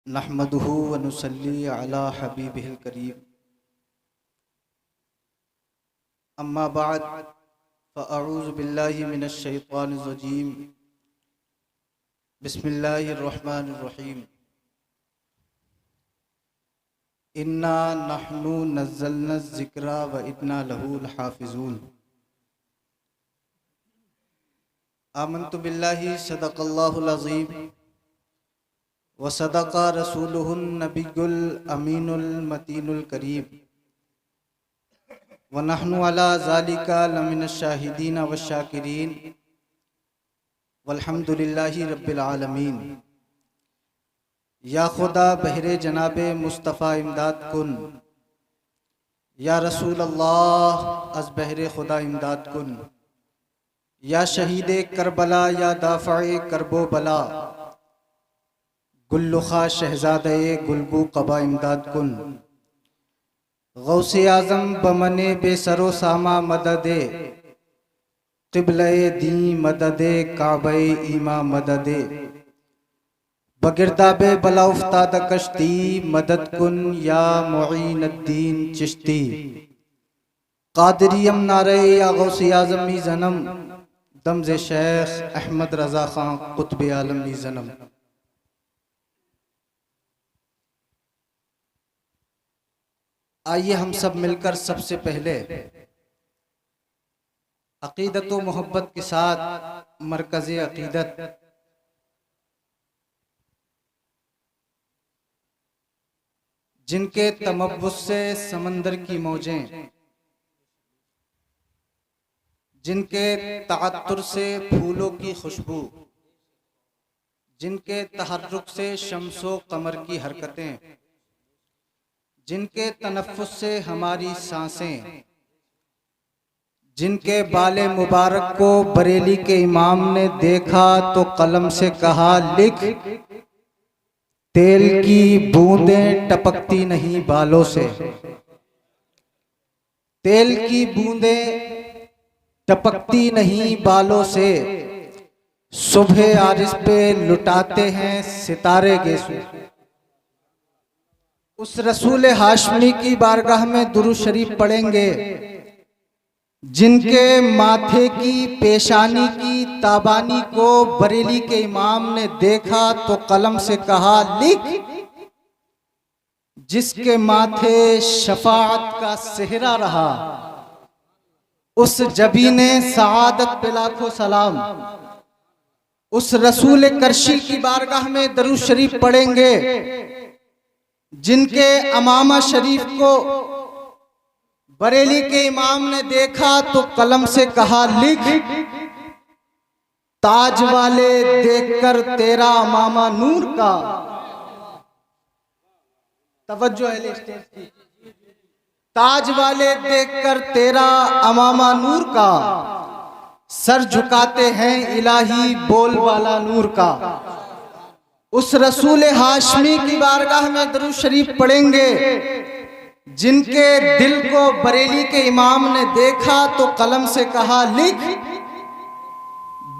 नहमदुहु व नुसल्ली अला हबीबिहिल करीम। अम्मा बाद फ़अऊज़ु बिल्लाहि मिनश शैतानिर रजीम। बिस्मिल्लाहिर रहमानिर रहीम। इन्ना नहनु नज़्ज़लना ज़िक्रा व इन्ना लहु लहाफ़िज़ून। आमन्तु बिल्लाहि सदक़ल्लाहुल अज़ीम व सदक़ा रसूलुहुन नबियुल अमीनुल मतीनुल करीम व नहनु अला ज़ालिका लमिनश शाहिदीन व शाकिरीन वल्हम्दुलिल्लाहि रब्बिल आलमीन। या खुदा बहरे जनाबे मुस्तफ़ा इमदाद कुन, या रसूल अल्लाह अज़ बहरे खुदा इमदाद कुन, या शहीदे करबला या दाफ़े करबो बला, गुल्लुखा शहज़ादे गुलबू कबा इमदाद कुन। गौसे आज़म बमने बेसरो सामा मददे, क़िबले दी मददे काबे ईमा मददे, बगिरदाबे बला उफ्ताद कश्ती मदद कुन या मुईनुद्दीन चिश्ती। कादरियम नारे या गौसे आज़मी जन्म, दमज़े शेख अहमद रज़ा खां कुतुब आलमी जन्म। आइए हम सब मिलकर सबसे पहले अक़ीदत व मोहब्बत के साथ मरकज़ अक़ीदत जिनके तमव्वुस से समंदर की मौजें, जिनके तअत्तुर से फूलों की खुशबू, जिनके तहर्रुक से शम्सो कमर की हरकतें, जिनके तनफ्फुस से हमारी सांसें, जिनके बाले मुबारक को बरेली के इमाम ने देखा तो कलम से कहा लिख, तेल की बूंदें टपकती नहीं बालों से, तेल की बूंदें टपकती नहीं बालों से, सुबह आरिस पे लुटाते हैं सितारे गेसू। उस रसूल हाशमी की बारगाह में दुरूद शरीफ पढ़ेंगे जिनके माथे की पेशानी की ताबानी को बरेली के इमाम ने देखा तो कलम से कहा लिख, जिसके माथे शफाअत का सेहरा रहा उस जबीने सआदत पे लाखों सलाम। उस रसूल करशी की बारगाह में दुरूद शरीफ पढ़ेंगे जिनके अमामा शरीफ को बरेली के इमाम ने देखा तो कलम से कहा लिख, ताज वाले देखकर तेरा अमामा नूर का। तवज्जो है स्टेज की। ताज वाले देखकर तेरा अमामा नूर का, सर झुकाते हैं इलाही बोल वाला नूर का। उस रसूल हाशमी की बारगाह में दुरूद शरीफ पढ़ेंगे जिनके दिल को बरेली के इमाम ने देखा तो कलम से कहा लिख,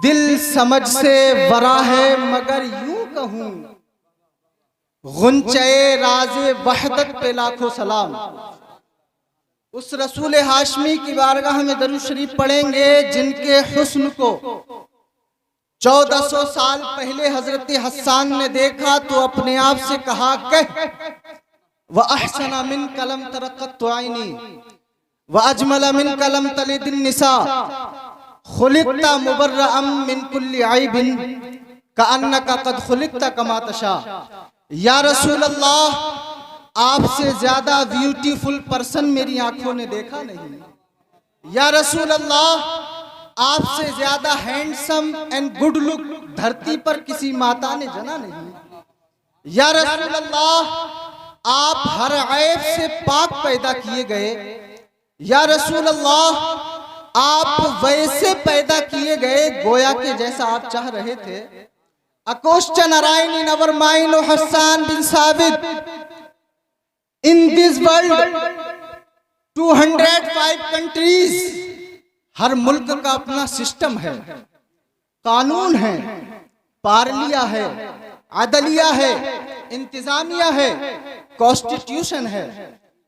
दिल समझ से वरा है मगर यूं कहूं, गुंचे राज़े वहदत पे लाखों सलाम। उस रसूल हाशमी की बारगाह में दुरूद शरीफ पढ़ेंगे जिनके हुस्न को 1400 साल पहले हजरत हस्सान ने देखा तो अपने आप से कहा कह, व अहसना मिन कलम तरक़त आइनी व अजमल मिन कलम तलिदिन निसा, खुलिक़ता मुबर्रअम मिन कुल्ली ऐबिन कअन्नका क़द खुलिक़ता कमा तशा। या रसूल अल्लाह, आपसे ज्यादा ब्यूटीफुल पर्सन मेरी आंखों ने देखा नहीं। या रसूल अल्लाह, आपसे ज्यादा हैंडसम एंड गुड लुक धरती पर किसी माता ने जना नहीं। या रसूल अल्लाह, आप हर ऐब से पाक पैदा किए गए। या रसूल अल्लाह, आप वैसे पैदा किए गए गोया के जैसा आप चाह रहे थे। अकोश्च नारायणी नवर माइन हस्सान बिन साबित, इन दिस वर्ल्ड 205 कंट्रीज, हर मुल्क का अपना सिस्टम है, कानून है, पार्लिया है, अदलिया है, इंतजामिया है, कॉन्स्टिट्यूशन है।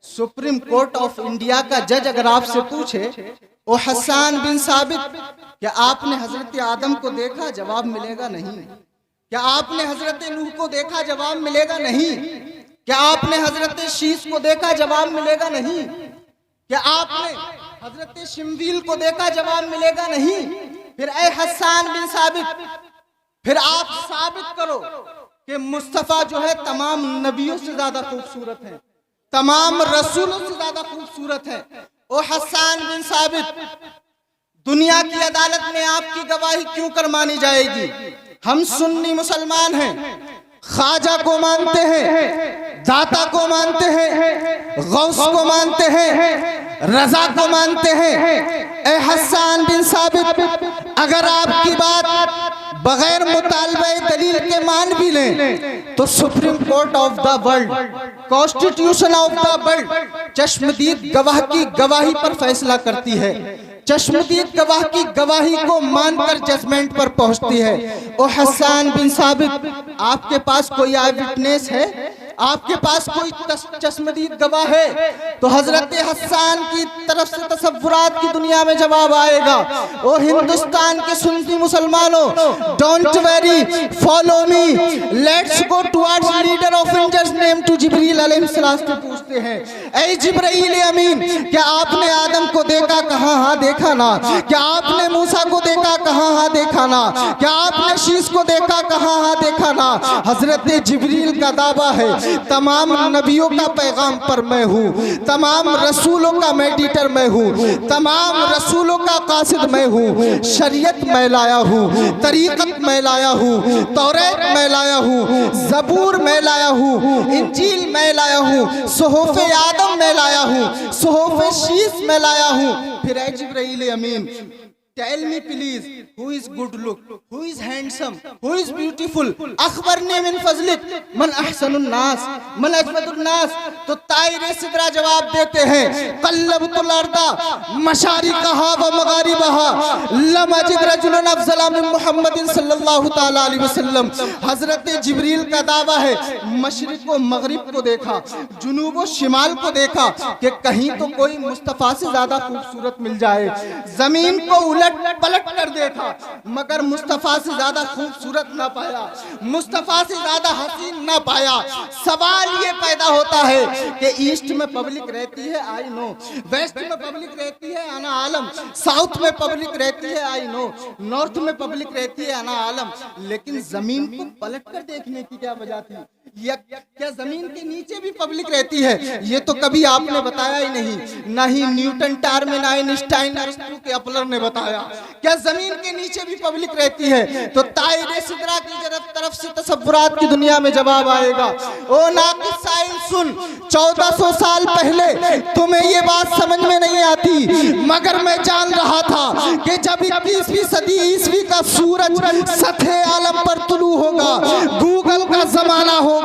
सुप्रीम कोर्ट ऑफ इंडिया का जज अगर आपसे पूछे ओ हसन बिन साबित, क्या आपने हजरत आदम को देखा? जवाब मिलेगा नहीं। क्या आपने हजरत नूह को देखा? जवाब मिलेगा नहीं। क्या आपने हजरत शीश को देखा? जवाब मिलेगा नहीं। क्या आपने हजरत शिमवील को देखा? जवाब मिलेगा नहीं। फिर ए हसन बिन साबित, फिर आप साबित करो कि मुस्तफा जो है तमाम नबियों से ज्यादा खूबसूरत है, तमाम रसूलों से ज्यादा खूबसूरत है। ओ हसन बिन साबित, दुनिया की अदालत में आपकी गवाही क्यों कर मानी जाएगी? हम सुन्नी मुसलमान हैं, ख्वाजा को मानते हैं, दाता को मानते हैं, गौस को मानते हैं, रजा को मानते हैं। ए हसन बिन साबित, अगर आपकी बात बगैर मुतालबे दलील के मान भी लें तो supreme court of the world, constitution of the world चश्मदीद गवाह की गवाही पर फैसला करती है। चश्मदीद गवाह की गवाही को मानकर जजमेंट पर पहुंचती है। ओ हसन बिन साबित, आपके पास कोई आई विटनेस है? आपके पास कोई चश्मदीद गवाह है? तो हजरत हसन की तरफ से तसव्वुरात की दुनिया में जवाब आएगा। ओ हिंदुस्तान के सुन्नी मुसलमानों, don't worry, follow me, let's go towards leader of angels name to Jibril अलैहिस्सलाम से पूछते हैं, ऐ जिब्रील अमीन, क्या आपने आदम को देखा? कहा हाँ देखा ना। क्या आपने मूसा को देखा? कहा हाँ देखा ना। क्या आपने शीश को देखा? कहा हाँ देखा ना। हजरत जिब्रील का दावा है, तमाम नबियों का पैगाम पर मैं हूँ, तमाम रसूलों का मेडिटर मैं हूँ, तमाम रसूलों का कासिद मैं हूँ, शरीयत मैं लाया हूँ, तरीक़त मैं लाया हूँ, तौरात मैं लाया हूँ, ज़बूर मैं लाया हूँ, इंजील मैं लाया हूँ, सुहूफ़े आदम मैं लाया हूँ, सुहूफ़े शीश मैं लाया हूँ। फिर ऐ जिब्रील अमीन, tell me please, who is good look, who is handsome, who is beautiful, अखबरनी मिन फजलिक, मन अहसनुन नास, मन अजमदुन नास। तो ताइरे सिदरा जवाब देते हैं, कल्लबतुल अर्दा मशारिकहा व मगारिबहा लम अजिद रजुलन अफज़ला मिन मुहम्मदिन सल्लल्लाहु तआला अलैहि वसल्लम। हजरत जिब्रील का दावा है, मशरिक व मगरिब को देखा, जुनूब व शिमाल को देखा कि कहीं तो कोई मुस्तफा से ज्यादा खूबसूरत मिल जाए। जमीन को उलट पलट कर देखा मगर मुस्तफा से ज्यादा खूबसूरत ना पाया, मुस्तफा से ज्यादा हसीन ना पाया। सवाल ये पैदा होता है कि ईस्ट में पब्लिक रहती है, आई नो, वेस्ट में पब्लिक रहती है, आना आलम, साउथ में पब्लिक रहती है, आई नो, नॉर्थ में पब्लिक रहती है, आना आलम, लेकिन जमीन को पलट कर देखने की क्या वजह थी? या क्या जमीन के नीचे भी पब्लिक रहती है? ये तो कभी आपने बताया ही नहीं, ना ही न्यूटन, डार्विन, आइंस्टाइन, अरिस्टो के अपलर ने बताया। क्या जमीन के नीचे भी पब्लिक रहती है? तो ताइरे सिदरा की तरफ से तसव्वुरात की दुनिया में जवाब आएगा। ओ नाक़िस साइल सुन, 1400 साल पहले तुम्हें ये बात समझ में नहीं आती, मगर मैं जान रहा था कि जब 21वीं सदी ईस्वी का सूरज सतह आलम पर तुलू होगा, गूगल का जमाना होगा,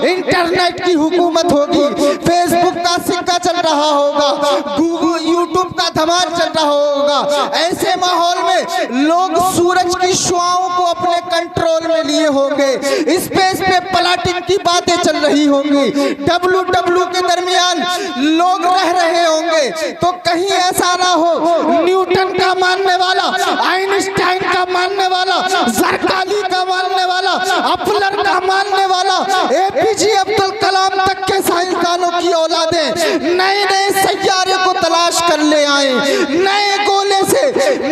इंटरनेट की हुकूमत होगी, फेसबुक का सिक्का चल रहा होगा, गूगल यूट्यूब का धमाल चल रहा होगा। ऐसे माहौल में लोग सूरज की शुआओं को अपने कंट्रोल में लिए होंगे, स्पेस पे प्लाटिंग की बातें चल रही होंगी, WW के दरमियान लोग रह रहे होंगे। तो कहीं ऐसा ना हो न्यूटन का मानने वाला, आइंस्टाइन का मानने वाला, ज़रकाली का मानने वाला, अपलर का मानने वाला, APJ अब्दुल कलाम तक के साइंसदानों की औलादें नए नए सैयारे को तलाश कर ले आए, नए गोले से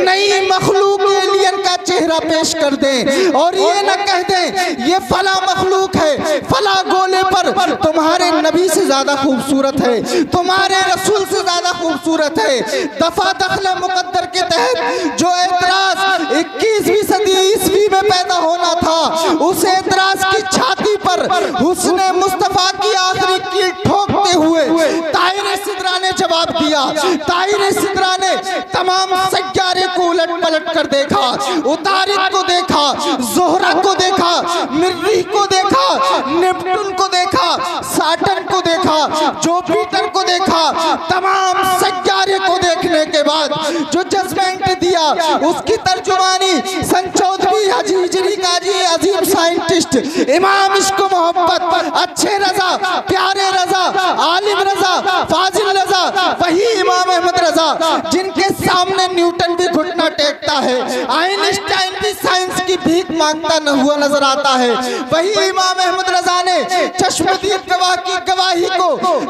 नई मखलूक एलियन का चेहरा पेश कर दें और ये न कह दें ये फला मखलूक है, फला गोले पर तुम्हारे नबी से ज्यादा खूबसूरत है, तुम्हारे रसूल से ज्यादा खूबसूरत है। दफा दखल मुकद्दर के तहत जो एतराज 21वीं सदी ईस्वी में पैदा होना था, उस एतराज की छाती पर हुस्ने मुस्तफा की आखिरी कील ठोकते हुए ताहिर सिदरा ने जवाब दिया। ताहिर सिदरा ने तमाम सैयारे को उलट पलट कर देखा, उतारिद को देखा, ज़ोहरा को देखा, मरीख को देखा, नेपटून को देखा, साटर्न को देखा, जुपिटर को देखा। तमाम सैयारे को देखने के बाद जो जजमेंट दिया उसकी तर्जुमानी सन 14 हाजी हिजरी काजी अजीम साइंटिस्ट इमाम इश्क मोहब्बत अच्छे रजा प्यारे रजा आलिम रजा फाजिल रजा वही इमाम अहमद रजा जिनके सामने न्यूटन भी घुटना टेकता है, आइंस्टाइन भी साइंस की भीख मांगता न हुआ नजर आता है। वही इमाम अहमद रजा ने चश्मदीद गवाह की गवाही को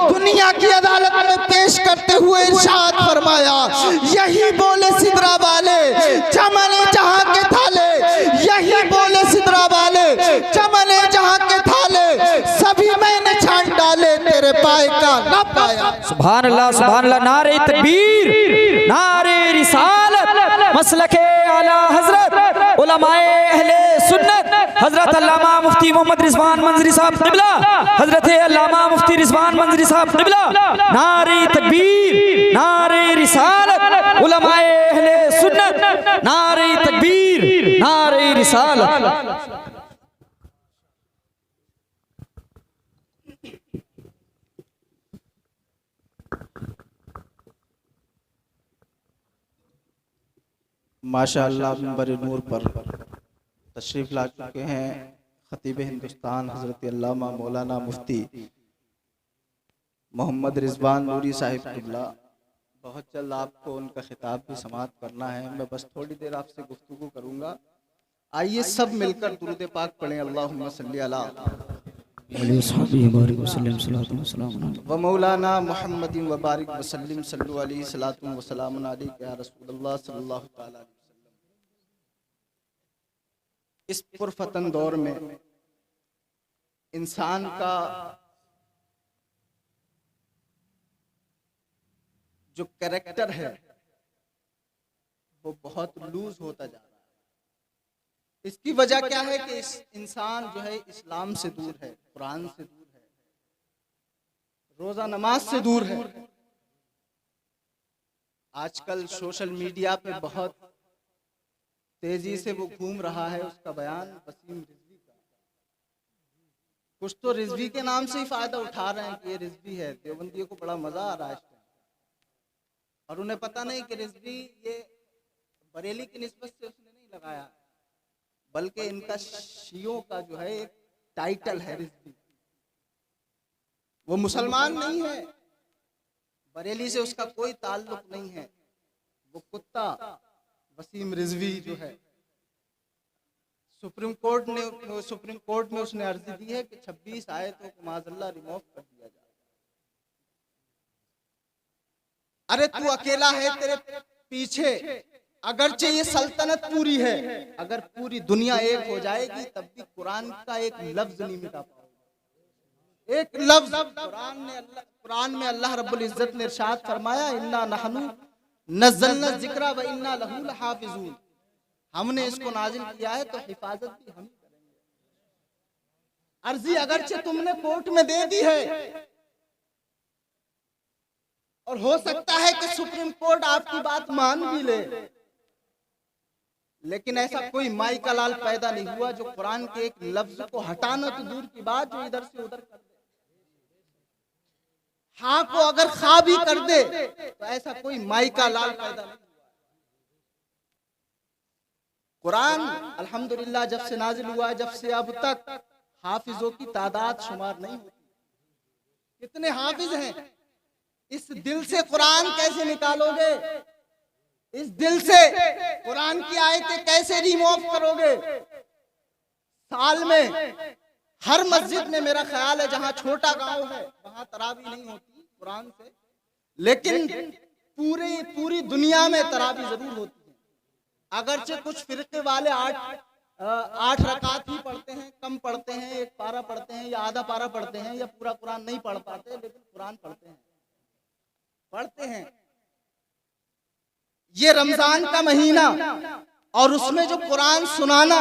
दुनिया की अदालत में पेश करते हुए इरशाद फरमाया, यही बोले सिदरा वाले चमने जहां के थाले, यही बोले सिदरा वाले चमने जहां के थाले, सभी मैंने छान डाले तेरे पाए का ना पाया। सुभान अल्लाह, नारे तकबीर, नारे रिसालत, मसलके आला हजरत उलमाए अहले सुन्नत हजरत अल्लामा मुफ्ती मोहम्मद रिजवान मंजरी साहब क़िबला, हजरत अल्लामा मुफ्ती रिजवान मंजरी साहब क़िबला, नारे तकबीर, नारे रिसालत, उलमाए अहले सुन्नत, नारे तकबीर, नारे रिसालत। माशाअल्लाह मिंबर नूर पर तशरीफ ला चुके हैं खतीब हिंदुस्तान हजरत अल्लामा मौलाना मुफ्ती मोहम्मद रिजवान नूरी साहिब क़िबला। बहुत जल्द आपको उनका खिताब भी समाअत करना है, मैं बस थोड़ी देर आपसे गुफ्तगू करूंगा। आइए सब मिलकर दुरूद पाक पढ़ें, अल्लाहुम्मा सल्ली अला व मौलाना मुहम्मदिन व बारिक वसल्लिम सल्लु अलैहि सलातु व सलामुन अलैका या रसूलल्लाह सल्लल्लाहु तआला अलैहि वसल्लम। इस पुरफतन दौर में इंसान का जो कैरेक्टर है वो बहुत लूज होता जा रहा है। इसकी वजह क्या है कि इस इंसान जो है इस्लाम से दूर है, कुरान से दूर है, रोजा नमाज से दूर है। आजकल सोशल मीडिया पे बहुत तेजी से वो घूम रहा है, उसका बयान वसीम रिजवी का। कुछ तो रिजवी के नाम से ही फायदा उठा रहे हैं कि ये रिजवी है, देवबंदियों को बड़ा मजा आ रहा है, और उन्हें पता नहीं कि रिजवी ये बरेली की निस्बत से उसने नहीं लगाया, बल्कि इनका शियों का जो है एक टाइटल है रिजवी। वो मुसलमान नहीं है, बरेली से उसका कोई ताल्लुक नहीं है। वो कुत्ता वसीम रिजवी जो है सुप्रीम कोर्ट में उसने अर्जी दी है कि 26 आयतों को माज़अल्लाह रिमूव कर दिया जाए। अरे तू अकेला है, तेरे पीछे अगरचे ये सल्तनत पूरी है, अगर पूरी दुनिया एक हो जाएगी तब भी कुरान का एक लफ्ज नहीं मिटा पाएगा। एक लफ्ज कुरान में अल्लाह रब्बुल इज्जत ने इरशाद फरमाया, इन्ना नहनु नज़्ज़लना ज़िक्रा व इन्ना लहू लहाफ़िज़ून, हमने इसको नाजिल किया है तो हिफाजत भी हम करेंगे। अर्जी अगरचे तुमने कोर्ट में दे दी है, और हो सकता है कि सुप्रीम कोर्ट आपकी बात मान भी ले, लेकिन ऐसा कोई माई का लाल पैदा नहीं हुआ जो कुरान के एक लफ्ज को हटाना तो दूर की बात, जो इधर से उधर कर दे। हाँ को अगर खा भी कर दे तो ऐसा कोई माई का लाल पैदा नहीं हुआ। कुरान अल्हम्दुलिल्लाह जब से नाजिल हुआ है, जब से अब तक हाफिजों की तादाद शुमार नहीं होती। कितने हाफिज हैं? इस दिल से कुरान कैसे निकालोगे? इस दिल से कुरान की आयतें कैसे रिमूव करोगे? साल में हर मस्जिद में मेरा ख्याल है जहां छोटा गांव है वहां तरावी नहीं होती कुरान से, लेकिन पूरी दुनिया में तरावी जरूर होती है। अगरचे कुछ फिरके वाले आठ रकात ही पढ़ते हैं, कम पढ़ते हैं, एक पारा पढ़ते हैं या आधा पारा पढ़ते हैं या पूरा कुरान नहीं पढ़ पाते, लेकिन कुरान पढ़ते हैं। ये रमजान का महीना और उसमें जो कुरान सुनाना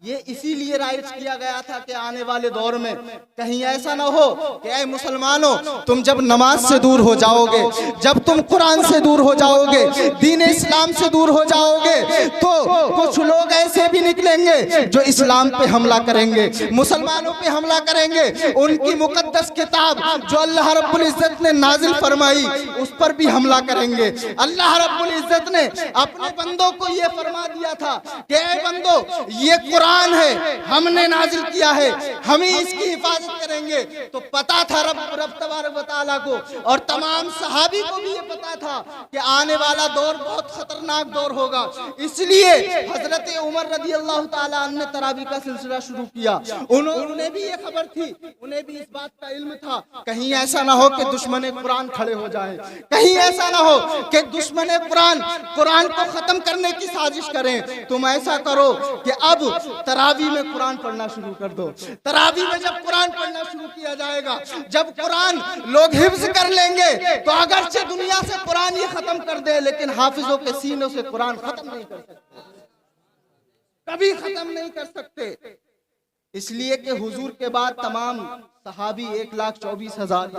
ये इसीलिए राइट किया गया था कि आने वाले दौर में कहीं ऐसा ना हो कि ऐ मुसलमानों, तुम जब नमाज से दूर हो जाओगे, जब तुम कुरान से दूर हो जाओगे, दीन इस्लाम से दूर हो जाओगे, तो कुछ लोग ऐसे भी निकलेंगे जो इस्लाम पे हमला करेंगे, मुसलमानों पे हमला करेंगे, उनकी मुकद्दस किताब जो अल्लाह रब्बुल इज्जत ने नाजिल फरमाई उस पर भी हमला करेंगे। अल्लाह रब्बुल इज्जत ने अपने बंदों को ये फरमा दिया था कि ऐ बंदो, ये कुरान है, हमने नाजिल किया है, हम ही इसकी हिफाजत करेंगे। तो पता था रब तबारक व तआला को और तमाम सहाबी को भी ये पता था कि आने वाला दौर बहुत खतरनाक दौर होगा। इसलिए हजरत उमर रज़ी अल्लाह तआला अन्हु ने तरावी का सिलसिला शुरू किया। उन्हें भी ये खबर थी, उन्हें भी इस बात का इल्म था कहीं ऐसा ना हो कि दुश्मन कुरान खड़े हो जाए, कहीं ऐसा ना हो कि दुश्मन कुरान को खत्म करने की साजिश करें। तुम ऐसा करो कि अब तरावी में कुरान पढ़ना शुरू कर दो। तरावी में जब कुरान पढ़ना शुरू किया जाएगा, जब कुरान लोग हिफ्ज कर लेंगे, तो अगरचे दुनिया से कुरान ये खत्म कर दे, लेकिन हाफिजों के सीनों से कुरान खत्म नहीं कर सकते, कभी खत्म नहीं कर सकते। इसलिए कि हुजूर के बाद तमाम सहाबी 1,24,000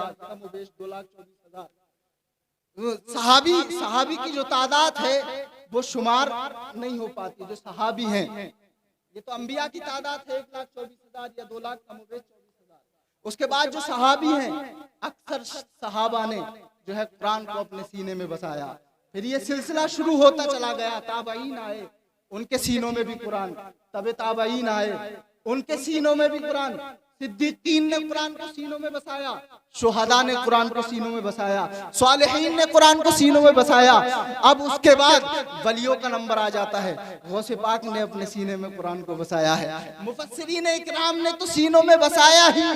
2,24,000 सहाबी की जो तादाद है वो शुमार नहीं हो पाती। जो सहाबी हैं, ये तो अंबिया की तादाद है 1,24,000 या 2,24,000। उसके बाद जो सहाबी हैं, अक्सर सहाबा ने जो है कुरान को अपने सीने में बसाया। फिर ये सिलसिला शुरू होता चला गया, ताबईन आए, उनके सीनों में भी कुरान, तबे ताबईन आए, उनके सीनों में भी कुरान, सिद्दीकीन ने कुरान को सीनों में बसाया, शुहदा ने कुरान को सीनों में बसाया, सालिहीन ने कुरान को सीनों में बसाया। अब उसके बाद वलियों का नंबर आ जाता है, गौसे पाक ने अपने सीने में कुरान को बसाया है, मुफस्सिरीन इकराम ने तो सीनों में बसाया ही,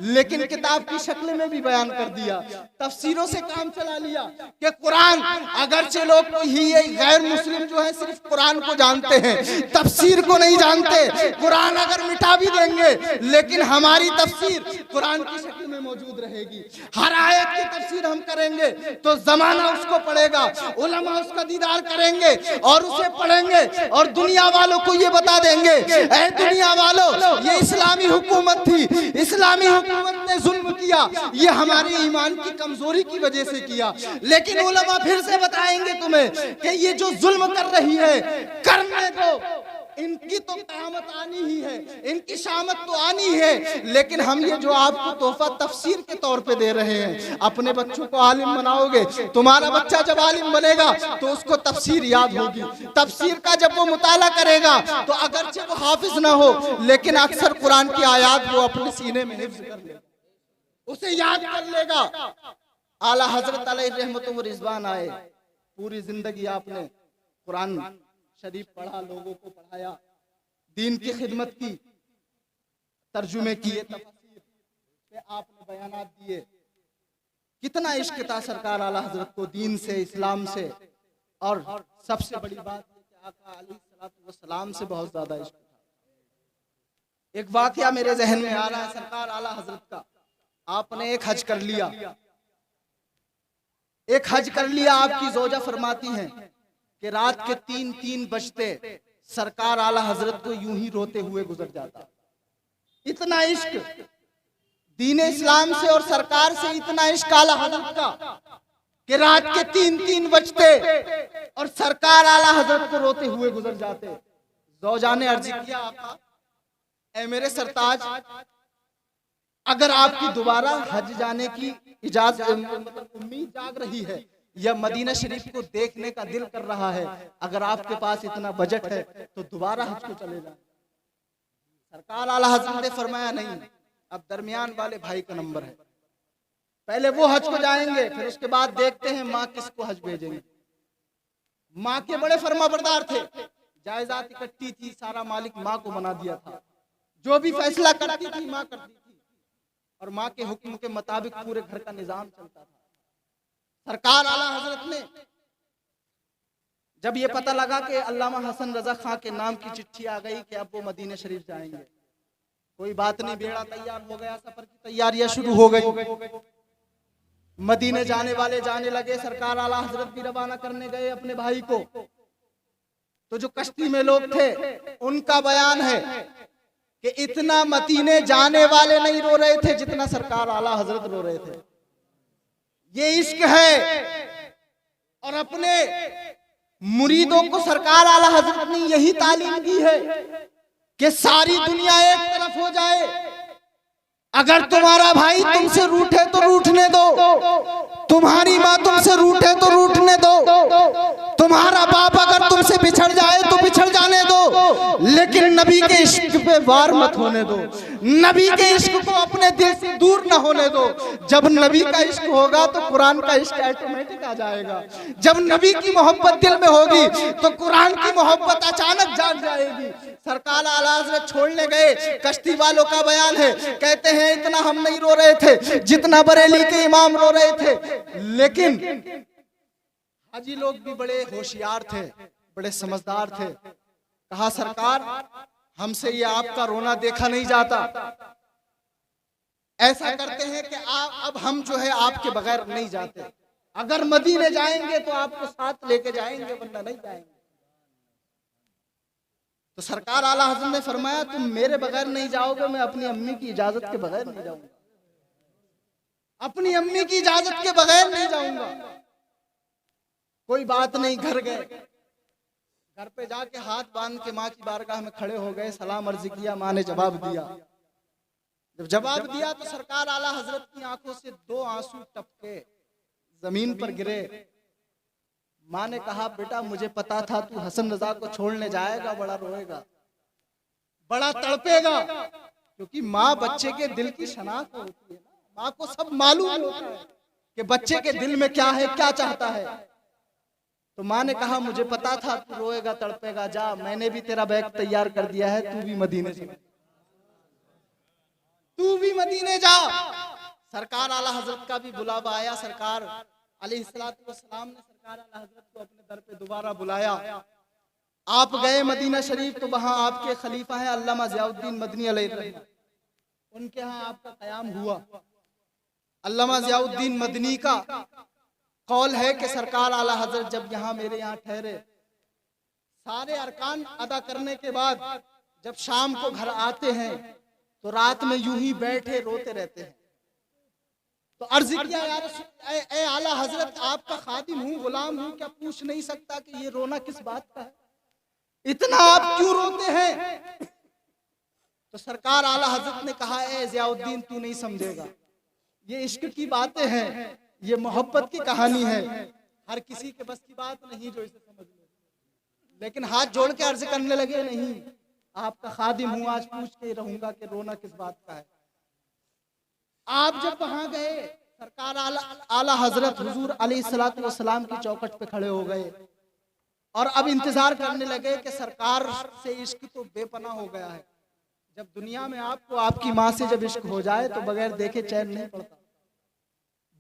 लेकिन किताब की शक्ल में भी बयान कर दिया, तफसीरों से काम चला लिया कि कुरान, अगरचे लोग ही ये गैर मुस्लिम जो है सिर्फ कुरान को जानते हैं, तफसीर को नहीं जानते, कुरान अगर मिटा भी देंगे लेकिन हमारी तफसीर कुरान की शक्ल में मौजूद रहेगी। हर आयत की तफसीर हम करेंगे तो जमाना उसको पढ़ेगा, उलमा उसका दीदार करेंगे और उसे पढ़ेंगे और दुनिया वालों को ये बता देंगे, ऐ दुनिया वालों, ये इस्लामी हुकूमत थी, इस्लामी हुकूमत ने जुल्म किया, ये हमारे ईमान की कमजोरी की वजह से किया। लेकिन उलमा फिर से बताएंगे तुम्हें कि ये जो जुल्म कर रही है, करने दो, इनकी तो क़यामत आनी ही है, इनकी शामत तो आनी है, लेकिन हम ये जो आपको तोहफा तफसीर के तौर पे दे रहे हैं, अपने बच्चों को आलिम बनाओगे, तुम्हारा बच्चा जब आलिम बनेगा तो उसको तफसीर याद होगी, तफसीर का जब वो मुताला करेगा तो अगरचे वो हाफिज ना हो, लेकिन अक्सर कुरान की आयात वो अपने सीने में हिफ्ज कर लेगा, उसे याद कर लेगा। आला हजरत अलैहि रहमतुल्लाह व रिज़वान आए, पूरी जिंदगी आपने कुरान शरीफ पढ़ा, लोगों को पढ़ाया, दीन की खिदमत की, तर्जुमे किए, तफसीर आपने बयानात दिए। कितना इश्क था सरकार आला हजरत को दीन से, इस्लाम से, और सबसे बड़ी बात है कि आका अलैहिस्सलातु वस्सलाम से बहुत ज्यादा इश्क था। एक वाकया मेरे जहन में आ रहा है सरकार आला हजरत का। आपने एक हज कर लिया, एक हज कर लिया, आपकी जोजा फरमाती हैं कि रात के 3 बजते सरकार आला हजरत को यूं ही रोते हुए गुजर जाता। इतना इश्क दीन इस्लाम से और सरकार से, इतना इश्क आला हजरत का कि रात के 3 बजते और सरकार आला हजरत को रोते हुए गुजर जाते। जोजा ने अर्ज किया, आका ऐ मेरे सरताज, अगर आपकी दोबारा हज जाने की इजाजत, मतलब उम्मीद जाग रही है या मदीना शरीफ को देखने का दिल कर रहा है, अगर आपके पास इतना बजट है तो दोबारा हज को चले जाए। सरकार आला हजरत ने फरमाया, नहीं, अब दरमियान वाले भाई का नंबर है, पहले वो हज को जाएंगे, फिर उसके बाद देखते हैं माँ किसको हज भेजेंगे। माँ के बड़े फरमाबरदार थे, जायदाद इकट्ठी थी, सारा मालिक माँ को बना दिया था, जो भी फैसला करती थी माँ करती थी, और माँ के हुक्म के मुताबिक पूरे घर का निजाम चलता था। सरकार आला हजरत ने जब ये पता लगा कि अल्लामा हसन रजा खां के नाम की चिट्ठी आ गई कि अब वो मदीना शरीफ जाएंगे, कोई बात नहीं, बेड़ा तैयार हो गया, सफर की तैयारियां शुरू हो गई, मदीने जाने वाले जाने लगे, सरकार आला हजरत भी रवाना करने गए अपने भाई को। तो जो कश्ती में लोग थे उनका बयान है कि इतना मदीने जाने वाले नहीं रो रहे थे जितना सरकार आला हजरत रो रहे थे। ये इश्क है। और अपने मुरीदों को सरकार आला हजरत ने यही तालीम दी है कि सारी दुनिया एक तरफ हो जाए, अगर तुम्हारा भाई तुमसे रूठे तो रूठने दो, तुम्हारी माँ तुमसे रूठे तो रूठने दो, तुम्हारा बाप अगर तुमसे बिछड़ जाए तो बिछड़ जाने दो, लेकिन नबी के इश्क पे वार मत होने दो, नबी के इश्क को अपने दिल से दूर न होने दो। जब नबी का इश्क होगा तो कुरान का इश्क ऑटोमेटिक आ जाएगा। जब नबी की मोहब्बत दिल में होगी तो कुरान की मोहब्बत अचानक जाग जाएगी। सरकार आला हज़रत छोड़ने गए, कश्ती वालों का बयान है, कहते हैं इतना हम नहीं रो रहे थे जितना बरेली के इमाम रो रहे थे, लेकिन हाजी लोग भी बड़े होशियार थे, बड़े समझदार थे। कहा सरकार हमसे ये आपका रोना देखा नहीं जाता, ऐसा करते हैं कि अब हम जो है आपके बगैर नहीं जाते, अगर मदीने जाएंगे तो आपको साथ लेके जाएंगे वरना नहीं जाएंगे। तो सरकार आला हज़रत ने फरमाया तुम मेरे बगैर नहीं जाओगे, मैं अपनी अम्मी की इजाजत के बगैर नहीं जाऊंगा, अपनी अम्मी की इजाजत के बगैर नहीं जाऊंगा। कोई बात नहीं, घर गए, घर पे जाके हाथ बांध के माँ की बारगाह में खड़े हो गए, सलाम अर्ज किया, माँ ने जवाब दिया। जब जवाब दिया तो सरकार आला हजरत की आंखों से 2 आंसू टपके जमीन पर गिरे। माँ ने कहा बेटा मुझे पता था तू हसन रजा को छोड़ने जाएगा, बड़ा रोएगा, बड़ा तड़पेगा, क्योंकि माँ बच्चे के दिल की शनाख्त होती है ना, माँ को सब मालूम होता है कि बच्चे के दिल में क्या है, क्या चाहता है। तो माँ ने कहा मुझे पता था तू रोएगा तड़पेगा, जा मैंने भी तेरा बैग तैयार कर दिया है, तू भी मदीने जा, तू भी मदीने जा। सरकार आला हजरत का भी बुलावा आया। सरकार अलैहिस्सलातु वस्सलाम ने सरकार आला हजरत को अपने दर पे दोबारा बुलाया। आप गए मदीना शरीफ तो वहां आपके खलीफा हैं अल्लामा ज़ियाउद्दीन मदनी अलैहिर्रहमत, उनके यहाँ आपका क़याम हुआ। अल्लामा ज़ियाउद्दीन मदनी का कौल है कि सरकार आला हजरत जब यहाँ मेरे यहाँ ठहरे, सारे अरकान अदा करने के बाद जब शाम को घर आते हैं तो रात में यूं ही बैठे रोते रहते हैं। तो अर्ज किया यार ए आला हजरत आपका खादिम हूँ, गुलाम हूँ, क्या पूछ नहीं सकता कि ये रोना किस बात का है, इतना आप क्यों रोते हैं? तो सरकार आला हजरत ने कहा ए ज़ियाउद्दीन तू नहीं समझेगा, ये इश्क की बातें हैं, ये मोहब्बत की कहानी है, हर किसी के बस की बात नहीं जो इसे समझ ले। लेकिन हाथ जोड़ के अर्ज करने लगे नहीं आपका खादिम हूँ, आज पूछ के रहूंगा कि रोना किस बात का है। आप जब वहां गए सरकार आला हजरत हुजूर अलैहिस्सलातु वस्सलाम की चौखट पे खड़े हो गए और अब इंतजार करने लगे कि सरकार से इश्क तो बेपनाह हो गया है। जब दुनिया में आपको आपकी माँ से जब इश्क हो जाए तो बगैर देखे चैन नहीं पड़ता,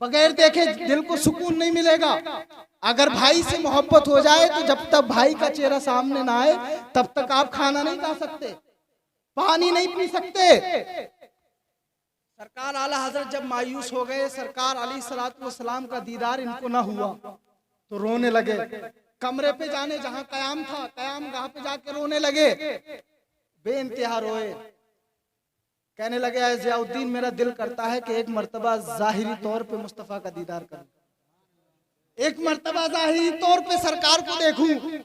बगैर देखे दिल को सुकून नहीं मिलेगा। अगर भाई से मोहब्बत हो जाए तो जब तक भाई का चेहरा सामने ना आए तब तक आप खाना नहीं खा सकते, पानी नहीं पी सकते। सरकार आला हजरत जब मायूस हो गए, सरकार अलैहिस्सलातु वस्सलाम का दीदार इनको ना हुआ तो रोने लगे। कमरे पे जाने जहां कयाम था, कयाम गाह पे जाके रोने लगे, बेइंतहा रोए। कहने लगे ऐ ज़ियाउद्दीन मेरा दिल करता है कि एक मर्तबा जाहिरी तौर पे मुस्तफ़ा का दीदार करूं, एक मर्तबा जाहिरी तौर पे सरकार को देखूं।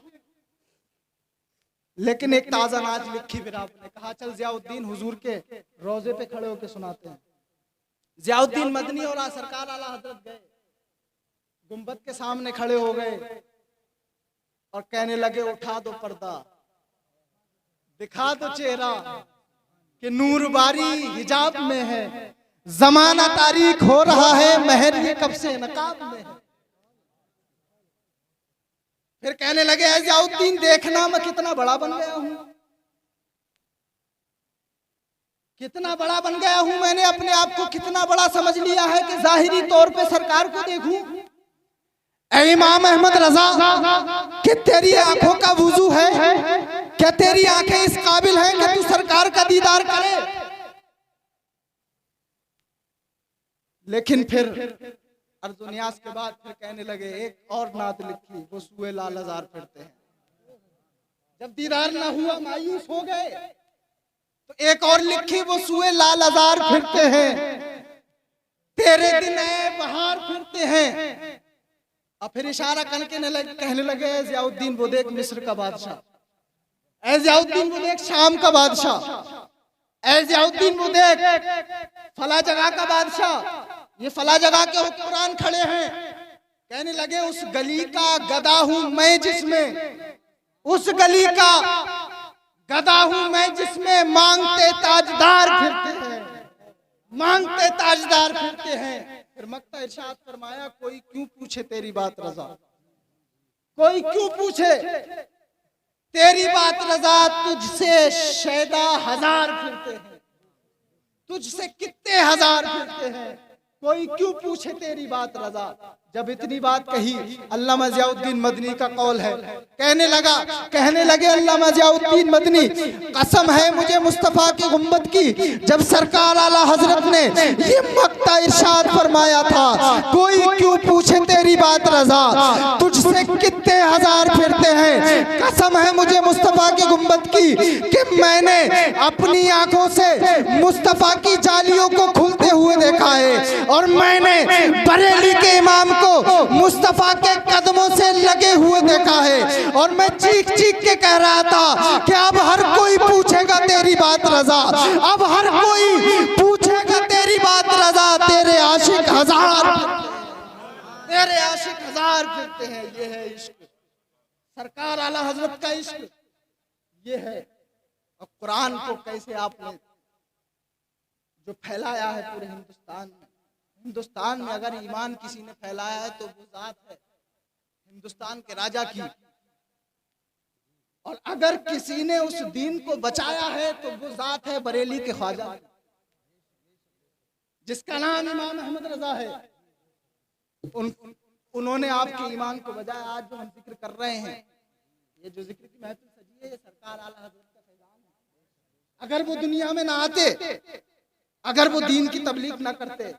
लेकिन एक ताजा नाज लिखी फिर आपने कहा चल ज़ियाउद्दीन हुजूर के रोजे पे खड़े होकर सुनाते हैं। ज़ियाउद्दीन मदनी और सरकार आला हजरत गए, गुंबद के सामने खड़े हो गए और कहने लगे उठा दो पर्दा, दिखा दो चेहरा कि नूर बारी हिजाब में है, जमाना तारीख हो रहा है, महर ये कब से नकाब में है। फिर कहने लगे ऐ ज़ियाउद्दीन देखना मैं कितना बड़ा बन गया हूं, कितना बड़ा बन गया हूं, मैंने अपने आप को कितना बड़ा समझ लिया है कि जाहिरी तौर पे सरकार को देखूं। ऐ इमाम अहमद रजा कि तेरी आंखों का वुजू है, क्या तेरी आंखें इस काबिल हैं कि तू सरकार का दीदार करे? लेकिन फिर अर्जुनियास के बाद फिर कहने लगे एक और नात लिखी, वो सूए लाल हजार फिरते हैं। जब दीदार ना हुआ मायूस हो गए। तो एक और लिखी वो सुए लाल आजार फिरते हैं, तेरे दिन ए बहार फिरते हैं। और फिर इशारा करके कहने लगे ज़ियाउद्दीन बुदेक मिस्र का बादशाह, ए ज़ियाउद्दीन बुदेक शाम का बादशाह, ए ज़ियाउद्दीन बुदेक फला जगह का बादशाह। ये फला जगह के हुक्मरान खड़े हैं। कहने लगे उस गली का गदा हूं मैं जिसमें, उस गली का गदा हूं मैं जिसमें मांगते ताजदार फिरते हैं, मांगते ताजदार फिरते हैं। फिर मक्ता इरशाद फरमाया कोई क्यों पूछे तेरी बात रजा, कोई क्यों पूछे तेरी बात रजा, तुझसे शैदा हजार फिरते हैं, तुझसे कितने हजार फिरते हैं, कोई क्यों पूछे तेरी बात रजा। जब इतनी बात कही, अल्लामा ज़ियाउद्दीन मदनी का कौल है, कहने लगे अल्लामा ज़ियाउद्दीन मदनी, कसम है मुझे मुस्तफ़ा की गुम्बद की, जब सरकार आला हजरत ने ये मक्ता इरशाद फरमाया था कोई क्यों पूछे तेरी बात रजा, तुझसे कितने हजार फिरते हैं, कसम है मुझे मुस्तफ़ा की गुम्बद की कि मैंने अपनी आंखों से मुस्तफ़ा की जालियों को खुलते हुए देखा है, और मैंने बरेली के इमाम को मुस्तफा के कदमों से लगे हुए देखा है। और मैं चीख चीख के कह रहा था कि अब हर कोई पूछेगा तेरी बात रजा, अब हर कोई पूछेगा तेरी बात रजा, तेरे आशिक हजार, तेरे आशिक हजार फिरते हैं। ये है इश्क, सरकार आला हजरत का इश्क ये है। और कुरान को कैसे आपने जो फैलाया है पूरे हिंदुस्तान में, हिंदुस्तान में अगर ईमान किसी ने फैलाया है तो वो जात है हिंदुस्तान के राजा की, और अगर किसी ने उस दीन को बचाया है तो वो जात है बरेली के ख्वाजा, जिसका नाम इमाम अहमद रजा है। उन्होंने आपके ईमान को बचाया। आज जो हम जिक्र कर रहे हैं, ये जो जिक्र की महफिल सजी है, ये सरकार आला हजरत का फैजान है। अगर वो दुनिया में ना आते, अगर वो दीन की तबलीग ना करते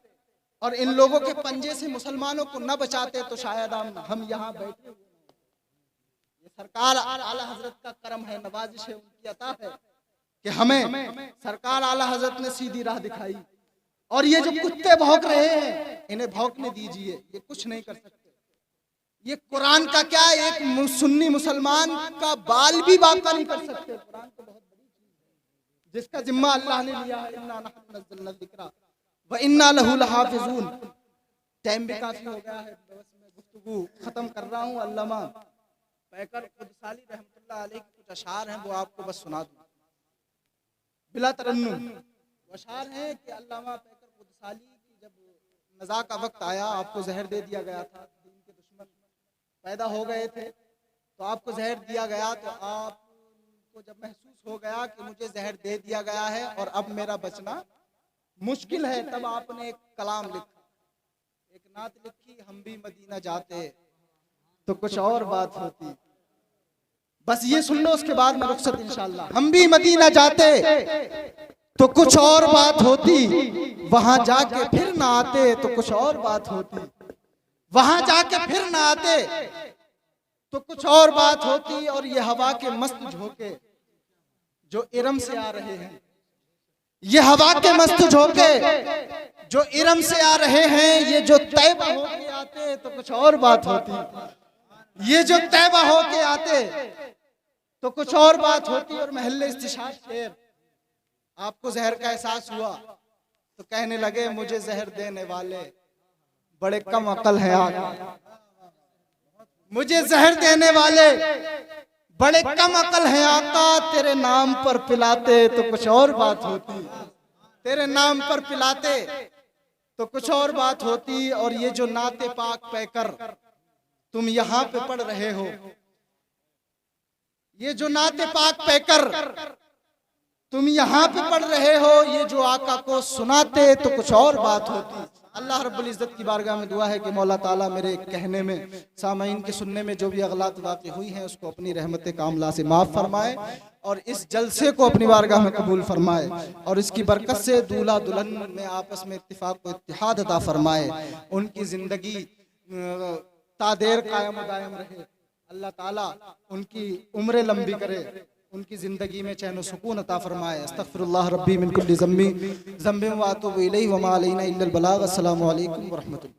और इन लोगों के पंजे से मुसलमानों को न बचाते, तो शायद हम यहाँ बैठे हुए। ये सरकार आला हजरत का करम है, नवाजिश है, उनकी अता है कि हमें सरकार आला हजरत ने सीधी राह दिखाई। और ये जो कुत्ते भौंक रहे हैं, इन्हें भौंकने दीजिए, ये कुछ नहीं कर सकते। ये कुरान का क्या, एक सुन्नी मुसलमान का बाल भी बाका नहीं कर सकते। कुरान तो बहुत बड़ी चीज है जिसका जिम्मा अल्लाह ने लिया है। इन्ना नहनु नज़्ज़लना ज़िक्रा व इन्ना लहू लहाफ़िज़ून। टाइम भी काफी हो गया है, बस मैं गुफ्तगू खत्म कर रहा हूँ। अल्लामा पैकर खुदसाली रहमतुल्लाह अलैह के कुछ अशार हैं, वो आपको बस सुना दूँ बिला तरन्नुम। अशार हैं कि अल्लामा पैकर खुदसाली की जब नज़ा का वक्त आया, आपको जहर दे दिया गया था, दीन के दुश्मन पैदा हो गए थे, तो आपको जहर दिया गया, तो आपको जब महसूस हो गया कि मुझे जहर दे दिया गया है और अब मेरा बचना मुश्किल है, तब आपने एक कलाम लिखा, एक नात लिखी, हम भी मदीना जाते तो कुछ और बात होती। बस ये सुन लो, उसके बाद में रुखसत इंशाअल्लाह। हम भी मदीना जाते तो कुछ और बात होती, वहां जाके फिर ना आते तो कुछ और बात होती, वहां जाके फिर ना आते तो कुछ और बात होती। और ये हवा के मस्त झोंके जो इरम से आ रहे हैं, ये हवा के मस्त झोंके जो इरम से आ रहे हैं, ये जो तैबा होके आते तो कुछ और बात होती, ये जो तैबा होके आते तो कुछ और बात होती। और महल्ले इस्तिशार शेर, आपको जहर का एहसास हुआ तो कहने लगे मुझे जहर देने वाले बड़े कम अकल हैं आका, मुझे जहर देने वाले बड़े कम अकल हैं आका, तेरे नाम पर पिलाते तो कुछ और बात होती, तेरे नाम पर पिलाते तो कुछ और बात होती। और ये जो नाते पाक पैकर तुम यहाँ पे पढ़ रहे हो, ये जो नाते पाक पैकर तुम यहाँ पे पढ़ रहे हो, ये जो आका को सुनाते तो कुछ और बात होती। अल्लाह रब्बुल इज़्ज़त की बारगाह में दुआ है कि मौला ताला मेरे कहने में, सामाईन के सुनने में जो भी अगलात वाक़ई हुई हैं उसको अपनी रहमत कामला से माफ़ फरमाए और इस जलसे को अपनी बारगाह में कबूल फरमाए और इसकी बरकत से दूल्हा दुल्हन में आपस में इत्तिफाक व इत्तिहाद अता फरमाए, उनकी ज़िंदगी तादेर कायम दायम रहे अल्लाह ताला उनकी उम्र लंबी करे, उनकी जिंदगी में चैन सुकून अता फरमाए। अस्तगफिरुल्लाह रब्बी मिन कुल्ली ज़म्बी व अतूबु इलैहि व मा अलैना इल्लल बलाग। अस्सलामु अलैकुम व रहमतुल्लाह।